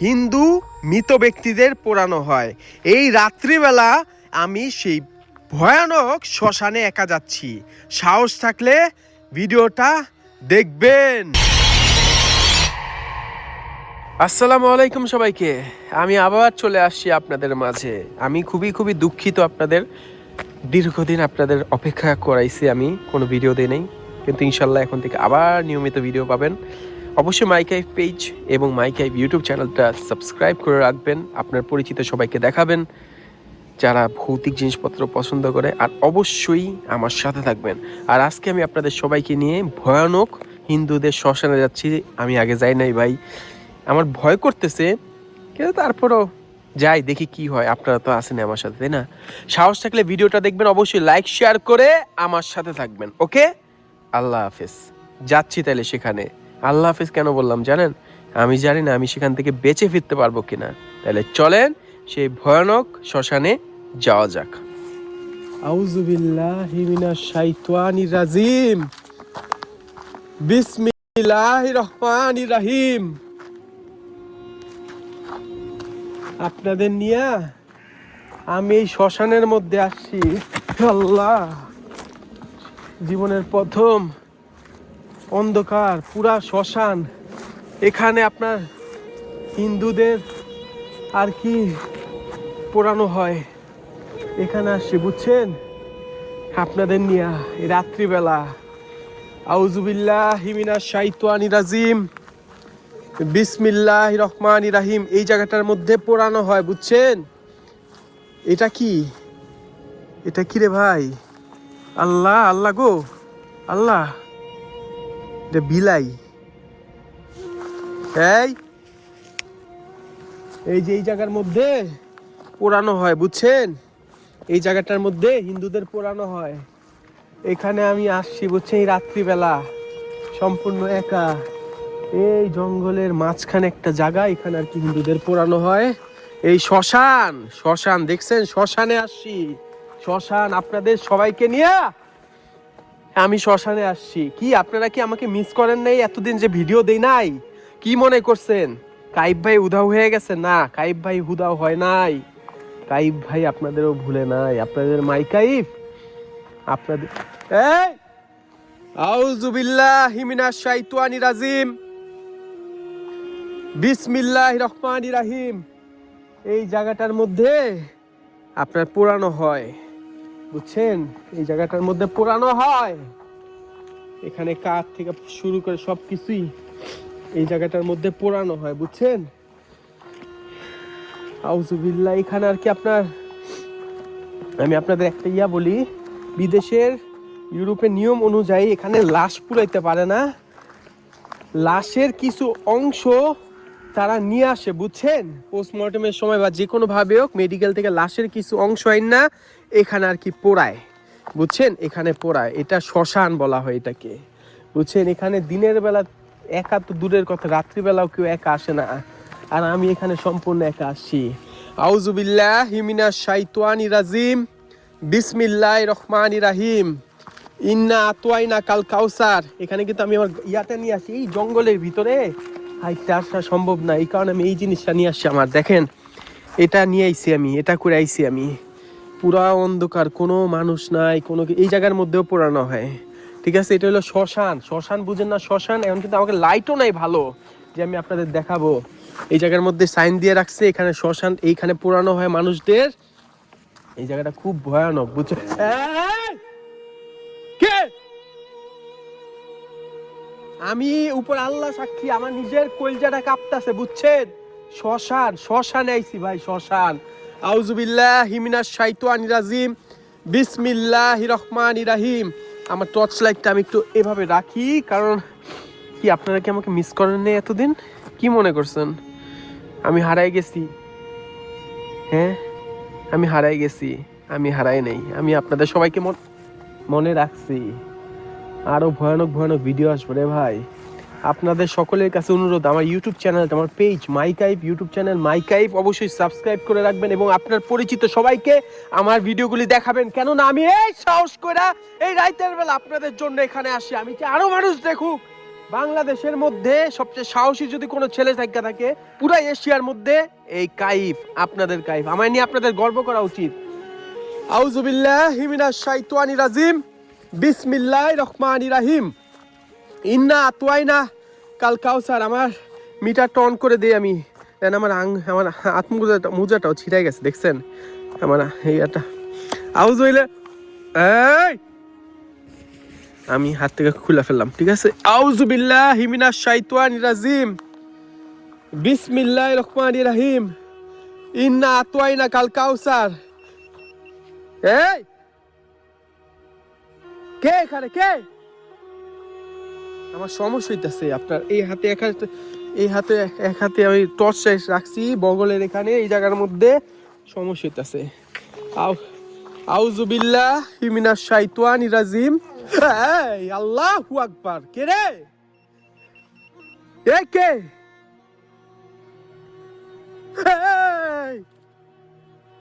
হিন্দু মৃত ব্যক্তিদের পোড়ানো হয়। এই রাত্রিবেলা আমি সেই ভয়ানক শ্মশানে একা যাচ্ছি। সাহস থাকলে ভিডিওটা দেখবেন। আসসালামু আলাইকুম সবাইকে। আমি আবার চলে আসছি আপনাদের মাঝে। আমি খুবই দুঃখিত, আপনাদের দীর্ঘদিন আপনাদের অপেক্ষা করাইছি, আমি কোনো ভিডিও দিই নাই, কিন্তু ইনশাল্লাহ এখন থেকে আবার নিয়মিত ভিডিও পাবেন। অবশ্যই মাইকাইভ পেজ এবং মাইকাইভ ইউটিউব চ্যানেলটা সাবস্ক্রাইব করে রাখবেন, আপনার পরিচিত সবাইকে দেখাবেন যারা ভৌতিক জিনিসপত্র পছন্দ করে, আর অবশ্যই আমার সাথে থাকবেন। আর আজকে আমি আপনাদের সবাইকে নিয়ে ভয়ানক হিন্দুদের শ্মশানে যাচ্ছি। আমি আগে যাই নাই ভাই, আমার ভয় করতেছে, কিন্তু তারপরও যাই, দেখি কি হয়। আপনারা তো আছেন আমার সাথে, তাই না? সাহস থাকলে ভিডিওটা দেখবেন, অবশ্যই লাইক শেয়ার করে আমার সাথে থাকবেন। ওকে, আল্লাহ হাফেজ। যাচ্ছি তাহলে সেখানে। আল্লাহ হাফেজ কেন বললাম জানেন? আমি জানি না আমি সেখান থেকে বেঁচে ফিরতে পারবো কিনা। তাহলে চলেন সেই ভয়ানক শ্মশানে যাওয়া যাক। আউযু বিল্লাহি মিনাশ শাইতানির রাজিম, বিসমিল্লাহির রহমানির রহিম। আপনাদের নিয়ে আমি এই শ্মশানের মধ্যে আসছি। আল্লাহ, জীবনের প্রথম অন্ধকার পুরা শ্মশান। এখানে আপনার হিন্দুদের আর কি পোড়ানো হয়, এখানে আসছি বুঝছেন, আপনাদের নিয়ে এই রাত্রিবেলা। আউযু বিল্লাহি মিনাশ শাইতানির রাজিম, বিসমিল্লাহির রহমানির রহিম। এই জায়গাটার মধ্যে পোড়ানো হয় বুঝছেন। এটা কি, এটা কি রে ভাই? আল্লাহ আল্লাহ গো আল্লাহ, এটা বিলাই। এই যে এই জায়গার মধ্যে পোড়ানো হয় বুঝছেন, এই জায়গাটার মধ্যে হিন্দুদের পোড়ানো হয়। এখানে আমি আসছি বুঝছেন এই রাত্রিবেলা, সম্পূর্ণ একা। এই জঙ্গলের মাঝখানে একটা জায়গা, এখানে আর কি হিন্দুদের পোড়ানো হয়। এই শ্মশান, শ্মশান দেখছেন, শ্মশানে আসছি। শ্মশান, আপনাদের সবাইকে নিয়ে আমি শ্মশানে আসছি। কি আপনারা কি আমাকে মিস করেন নাই? এতদিন যে ভিডিও দেই নাই, কি মনে করছেন কাইব ভাই উধাও হয়ে গেছে? না, কাইব ভাই উধাও হয় নাই। কাইব ভাই আপনাদেরও ভুলে নাই, আপনাদের মাইকাইব আপনাদের। এই আউযু বিল্লাহি মিনাশ শাইতানির রাজিম, বিসমিল্লাহির রহমানির রহিম। এই জায়গাটার মধ্যে আপনার পোড়ানো হয় বুঝছেন, এই জায়গাটার মধ্যে পোড়ানো হয়। এখানে কাঠ থেকে শুরু করে সবকিছুই এই জায়গাটার মধ্যে পোড়ানো হয় বুঝছেন। আউযুবিল্লাহ। এখানে আর কি আপনার, আমি আপনাদের একটা বলি, বিদেশের ইউরোপের নিয়ম অনুযায়ী এখানে লাশ পুড়াইতে পারে না। লাশের কিছু অংশ তারা নিয়ে আসে বুঝছেন, পোস্টমর্টমের সময় বা যে কোনো ভাবে হোক, মেডিকেল থেকে লাশের কিছু অংশ আইন না এখানে আর কি পোড়ায় বুঝছেন, এখানে পোড়ায়। এটা শ্মশান বলা হয় এটাকে বুঝছেন। এখানে দিনের বেলা একা তো দূরের কথা, রাত্রিবেলাও কেউ একা আসে না, আর আমি এখানে সম্পূর্ণ একা আসছি। আউযু বিল্লাহি মিনাশ শাইতানির রাজিম, বিসমিল্লাহির রহমানির রহিম। ইন্না আতওয়াইনা কাল কাউসার। এখানে কিন্তু আমি আমার ইয়াটা নিয়ে আসি, এই জঙ্গলের ভিতরে হাইটটা আসা সম্ভব না, এই কারণে আমি এই জিনিসটা নিয়ে আসছি। আমার দেখেন, এটা নিয়ে আইছি আমি, এটা করে আইছি আমি। পুরা অন্ধকার, কোনো মানুষ নাই, কোনো এই জায়গার মধ্যেও পোড়ানো হয়, ঠিক আছে। এটা হলো শ্মশান। শ্মশান বুঝেন না? শ্মশান। এখন কিন্তু আমাকে লাইটও নাই ভালো যে আমি আপনাদের দেখাবো। এই জায়গার মধ্যে সাইন দিয়ে রাখছে এখানে শ্মশান, এইখানে পোড়ানো হয় মানুষদের। এই জায়গাটা খুব ভয়ানক বুঝছেন। কে? আমি উপর আল্লাহ সাক্ষী, আমার নিজের কলজাটা কাঁপতাছে বুঝছেন। শ্মশান, শ্মশানে আইছি ভাই, শ্মশান। আউযু বিল্লাহি মিনাশ শাইতানির রাজিম, বিসমিল্লাহির রহমানির রহিম। আমার টর্চ লাইটটা আমি একটু এভাবে রাখি, কারণ কি আপনারা কি আমাকে মিস করেন নাই এতদিন? কি মনে করছেন আমি হারাই গেছি? হ্যাঁ, আমি হারাই গেছি? আমি হারাই নেই, আমি আপনাদের সবাইকে মনে রাখছি। আরো ভয়ানক ভয়ানক ভিডিও আসবে রে ভাই। আপনাদের সকলের কাছে অনুরোধ, আমার ইউটিউব চ্যানেল, আমার পেজ মাইকাইভ ইউটিউব চ্যানেল মাইকাইভ, অবশ্যই সাবস্ক্রাইব করে রাখবেন এবং আপনার পরিচিত সবাইকে আমার ভিডিওগুলি দেখাবেন। কেননা আমি এই সাহস করে এই রাতের বেলা আপনাদের জন্য এখানে আসি। আমি চাই আরো মানুষ দেখুক বাংলাদেশের মধ্যে সবচেয়ে সাহসী যদি কোনো ছেলে থাকে পুরা এশিয়ার মধ্যে এই কাইফ, আপনাদের কাইফ। আমায় নিয়ে আপনাদের গর্ব করা উচিত। আউযুবিল্লাহি মিনাশ শাইতানির রাজিম, বিসমিল্লাহির রহমানির রহিম। ইন্না আতওয়াইনা কাল কাউসার। আমার মিটারটা অন করে দেই আমি, দেন আমার হাত মোজাটাও ছিঁড়ে গেছে, দেখছেন আমার এইটা। আউযুবিল্লাহ, এই আমি হাত থেকে খুলে ফেললাম, ঠিক আছে। আউযুবিল্লাহি মিনাশ শাইতানির রাজিম, বিসমিল্লাহির রহমানির রহিম। ইন্না আতওয়াইনা কাল কাউসার। এই কে এখানে, কে? আমার সমস্যা হইতেছে আপনার এই হাতে এক হাতে আমি টর্চ রাখছি বগলের এখানে, এই জায়গার মধ্যে সমস্যা হইতেছে। আউযুবিল্লাহি মিনাশ শাইতানির রাজিম। এই আল্লাহু আকবার। কে রে? কে?